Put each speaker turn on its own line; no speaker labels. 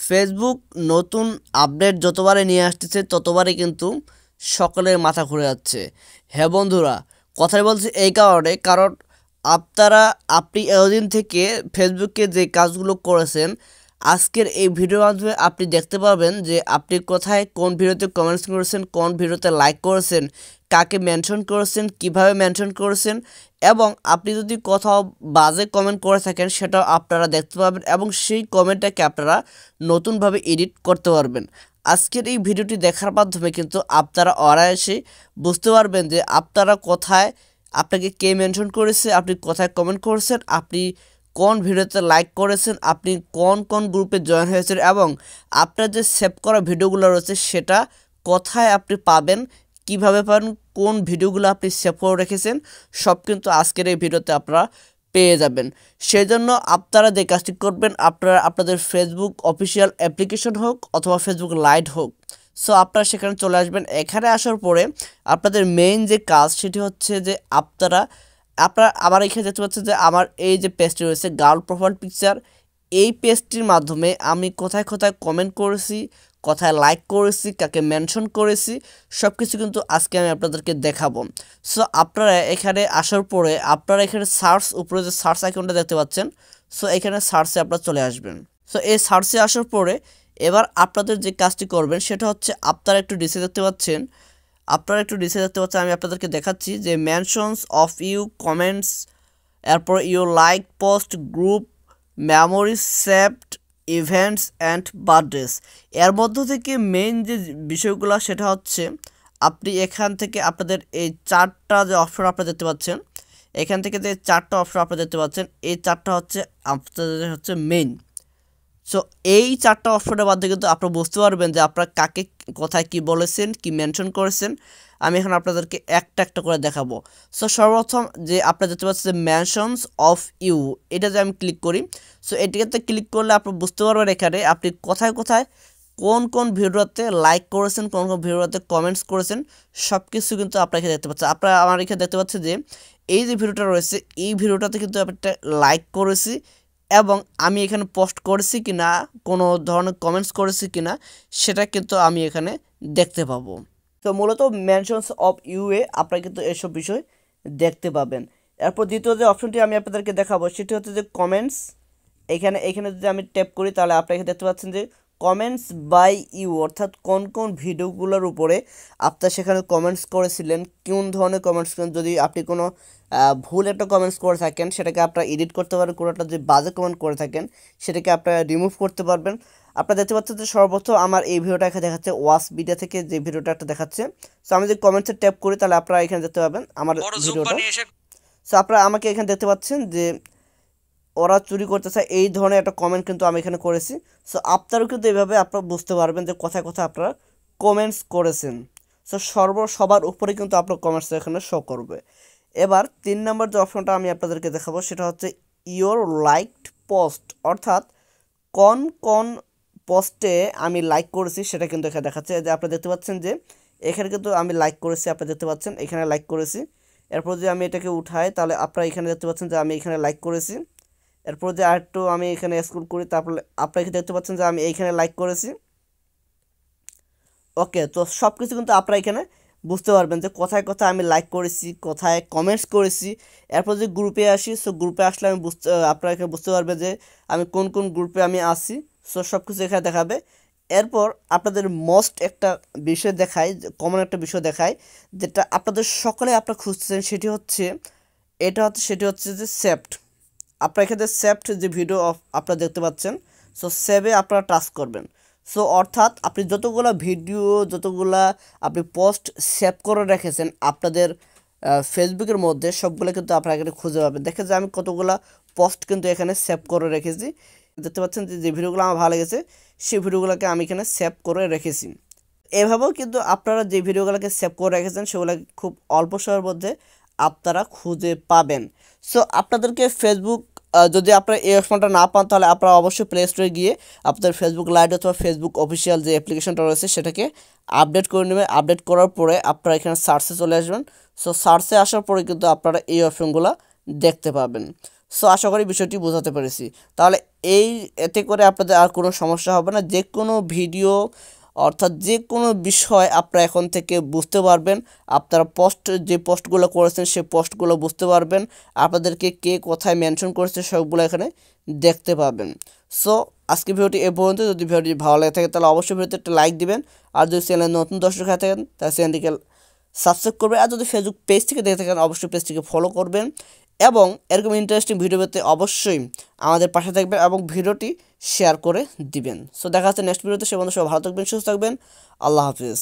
Facebook নতুন update যতবারই নিয়ে আসতেছে ততবারই কিন্তু সকলের মাথা ঘুরে যাচ্ছে। হ্যাঁ বন্ধুরা, কথাই বলছি এই কারণ আপনি এতদিন থেকে ফেসবুকে যে কাজগুলো করেছেন, আজকের এই ভিডিওর মাধ্যমে আপনি দেখতে পাবেন যে আপনি কোথায় কোন ভিডিওতে কমেন্টস করেছেন, কোন ভিডিওতে লাইক করেছেন, কাকে মেনশন করেছেন, কিভাবে মেনশন করেছেন, এবং আপনি যদি কোথাও বাজে কমেন্ট করে থাকেন সেটাও আপনারা দেখতে পাবেন এবং সেই কমেন্টটাকে আপনারা নতুনভাবে এডিট করতে পারবেন। আজকের এই ভিডিওটি দেখার মাধ্যমে কিন্তু আপনারা অনায়াসে বুঝতে পারবেন যে আপনারা কোথায়, আপনাকে কে মেনশন করেছে, আপনি কোথায় কমেন্ট করেছেন, আপনি কোন ভিডিওতে লাইক করেছেন, আপনি কোন কোন গ্রুপে জয়েন হয়েছেন এবং আপনার যে সেভ করা ভিডিওগুলো রয়েছে সেটা কোথায় আপনি পাবেন, কিভাবে পাবেন, কোন ভিডিওগুলো আপনি সেভ করে রেখেছেন, সব কিন্তু আজকের এই ভিডিওতে আপনারা পেয়ে যাবেন। সেই জন্য আপনারা যে কাজটি করবেন, আপনারা আপনাদের ফেসবুক অফিসিয়াল অ্যাপ্লিকেশন হোক অথবা ফেসবুক লাইট হোক, সো আপনারা সেখানে চলে আসবেন। এখানে আসার পরে আপনাদের মেইন যে কাজ সেটি হচ্ছে যে আপনারা আমার এখানে দেখতে পাচ্ছেন যে আমার এই যে পেজটি রয়েছে গার্ল প্রোফাইল পিকচার, এই পেজটির মাধ্যমে আমি কোথায় কোথায় কমেন্ট করেছি, কোথায় লাইক করেছি, কাকে মেনশন করেছি, সব কিছু কিন্তু আজকে আমি আপনাদেরকে দেখাবো। সো আপনারা এখানে আসার পরে আপনারা এখানে সার্চ, উপরে যে সার্চ আইকনটা দেখতে পাচ্ছেন, সো এখানে সার্চে আপনারা চলে আসবেন। সো এই সার্চে আসার পরে এবার আপনাদের যে কাজটি করবেন সেটা হচ্ছে আপনারা একটু নিচে দেখতে পাচ্ছেন, আমি আপনাদেরকে দেখাচ্ছি যে মেনশনস অফ ইউ, কমেন্টস, এরপর you like, post, group, memories, saved, events and birthdays. এর মধ্য থেকে মেইন যে বিষয়গুলো সেটা হচ্ছে আপনি এখান থেকে আপনাদের এই চারটা যে অপশন আপনারা দেখতে পাচ্ছেন, এখান থেকে যে চারটা অপশন আপনারা দেখতে পাচ্ছেন, এই চারটা হচ্ছে আপনাদের হচ্ছে মেইন। সো এই চারটা অপশনের মাধ্যমে কিন্তু আপনারা বুঝতে পারবেন যে আপনারা কাকে কোথায় কি বলেছেন, কি মেনশন করেছেন। আমি এখন আপনাদেরকে একটা একটা করে দেখাবো। সো সর্বপ্রথম যে আপনারা দেখতে পাচ্ছেন যে মেনশনস অফ ইউ, এটা যে আমি ক্লিক করি, সো এটিতে ক্লিক করলে আপনারা বুঝতে পারবেন এখানে আপনি কোথায় কোথায় কোন কোন ভিডিওতে লাইক করেছেন, কোন কোন ভিডিওতে কমেন্টস করেছেন, সব কিছু কিন্তু আপনারা এখানে দেখতে পাচ্ছেন। আপনারা আমার এখানে দেখতে পাচ্ছেন যে এই যে ভিডিওটা রয়েছে, এই ভিডিওটাতে কিন্তু আমি একটা লাইক করেছি এবং আমি এখানে পোস্ট করেছি কি না, কোনো ধরনের কমেন্টস করেছি কি না, সেটা কিন্তু আমি এখানে দেখতে পাবো। তো মূলত মেনশনস অফ ইউএ আপনারা কিন্তু এসব বিষয় দেখতে পাবেন। এরপর দ্বিতীয় যে অপশনটি আমি আপনাদেরকে দেখাবো সেটি হচ্ছে যে কমেন্টস। এখানে যদি আমি ট্যাপ করি তাহলে আপনারা দেখতে পাচ্ছেন যে কমেন্টস বাই ইউ, অর্থাৎ কোন কোন ভিডিওগুলোর উপরে আপনারা সেখানে কমেন্টস করেছিলেন, কোন ধরনের কমেন্টস করেন। যদি আপনি কোনো ভুল একটা কমেন্টস করে থাকেন সেটাকে আপনারা এডিট করতে পারবেন, কোনো একটা যদি বাজে কমেন্ট করে থাকেন সেটাকে আপনারা রিমুভ করতে পারবেন। আপনারা দেখতে পাচ্ছেন যে সর্বপ্রথম আমার এই ভিডিওটা এখানে দেখাচ্ছে ওয়াস ভিডিও থেকে, যে ভিডিওটা একটা দেখাচ্ছে। সো আমি যদি কমেন্টসে ট্যাপ করি তাহলে আপনারা এখানে দেখতে পাবেন আমার ভিডিওটা। সো আপনারা আমাকে এখানে দেখতে পাচ্ছেন যে ওরা চুরি করতে চায়, এই ধরনের একটা কমেন্ট কিন্তু আমি এখানে করেছি। সো আপনারাও কিন্তু এইভাবে আপনারা বুঝতে পারবেন যে কোথায় কোথায় আপনারা কমেন্টস করেছেন। সো সবার উপরে কিন্তু আপনার কমেন্টস এখানে শো করবে। এবার 3 নম্বর যে অপশনটা আমি আপনাদেরকে দেখাবো সেটা হচ্ছে ইওর লাইকড পোস্ট, অর্থাৎ কোন কোন পোস্টে আমি লাইক করেছি সেটা কিন্তু এখানে দেখাচ্ছে। যে আপনারা দেখতে পাচ্ছেন যে এখানে কিন্তু আমি লাইক করেছি, আপনারা দেখতে পাচ্ছেন এখানে লাইক করেছি। এরপর যদি আমি এটাকে উঠাই তাহলে আপনারা এখানে দেখতে পাচ্ছেন যে আমি এখানে লাইক করেছি। এরপর যে আরেকটু আমি এখানে স্ক্রল করি তারপরে আপনারা দেখতে পাচ্ছেন যে আমি এইখানে লাইক করেছি। ওকে, তো সব কিছু কিন্তু আপনারা এখানে বুঝতে পারবেন যে কোথায় কোথায় আমি লাইক করেছি, কোথায় কমেন্টস করেছি। এরপর যে গ্রুপে আসি, সো গ্রুপে আসলে আমি আপনারা এখানে বুঝতে পারবেন যে আমি কোন কোন গ্রুপে আমি আসি। সো সব কিছু এখানে দেখাবে। এরপর আপনাদের মোস্ট একটা বিষয় দেখায়, কমন একটা বিষয় দেখায়, যেটা আপনাদের সকলে আপনারা খুঁজছেন, সেটি হচ্ছে যে সেভড। আপনারা এখানে সেভড যে ভিডিও আপনারা দেখতে পাচ্ছেন, সো সেভে আপনারা টাচ করবেন। সো অর্থাৎ আপনি যতগুলা আপনি পোস্ট সেভ করে রেখেছেন আপনাদের ফেসবুকের মধ্যে, সবগুলো কিন্তু আপনারা এখানে খুঁজে পাবেন। দেখেন যে আমি কতগুলা পোস্ট কিন্তু এখানে সেভ করে রেখেছি। দেখতে পাচ্ছেন যে ভিডিওগুলো আমার ভালো লেগেছে সেই ভিডিওগুলোকে আমি এখানে সেভ করে রেখেছি। এভাবেও কিন্তু আপনারা যে ভিডিওগুলোকে সেভ করে রেখেছেন সেগুলো খুব অল্প সময়ের মধ্যে আপনারা খুঁজে পাবেন। সো আপনাদেরকে ফেসবুক, যদি আপনারা এই অপশনটা না পান তাহলে আপনারা অবশ্যই প্লে স্টোরে গিয়ে আপনাদের ফেসবুক লাইট অথবা ফেসবুক অফিসিয়াল যে অ্যাপ্লিকেশনটা রয়েছে সেটাকে আপডেট করে নেবেন। আপডেট করার পরে আপনারা এখানে সার্চে চলে আসবেন। সো সার্চে আসার পরে কিন্তু আপনারা এই অপশনগুলো দেখতে পাবেন। সো আশা করি বিষয়টি বোঝাতে পেরেছি। তাহলে এতে করে আপনাদের আর কোনো সমস্যা হবে না। যে কোনো ভিডিও অর্থাৎ যে কোনো বিষয় আপনারা এখন থেকে বুঝতে পারবেন। আপনারা যে পোস্টগুলো করেছেন সেই পোস্টগুলো বুঝতে পারবেন। আপনাদেরকে কে কোথায় মেনশন করেছে সবগুলো এখানে দেখতে পাবেন। সো আজকে ভিডিওটি এ পর্যন্ত। যদি ভিডিওটি ভালো লাগে থাকে তাহলে অবশ্যই ভিডিওতে একটা লাইক দিবেন। আর যদি চ্যানেলে নতুন দর্শক হয়ে থাকেন তাহলে চ্যানেলটিকে সাবস্ক্রাইব করবেন। আর যদি ফেসবুক পেজ থেকে দেখে থাকেন অবশ্যই পেজটিকে ফলো করবেন। এবং এরকম ইন্টারেস্টিং ভিডিও পেতে অবশ্যই আমাদের পাশে থাকবেন এবং ভিডিওটি শেয়ার করে দিবেন। সো দেখা হচ্ছে নেক্সট ভিডিওতে। সে বন্ধু সবাই ভালো থাকবেন, সুস্থ থাকবেন। আল্লাহ হাফিজ।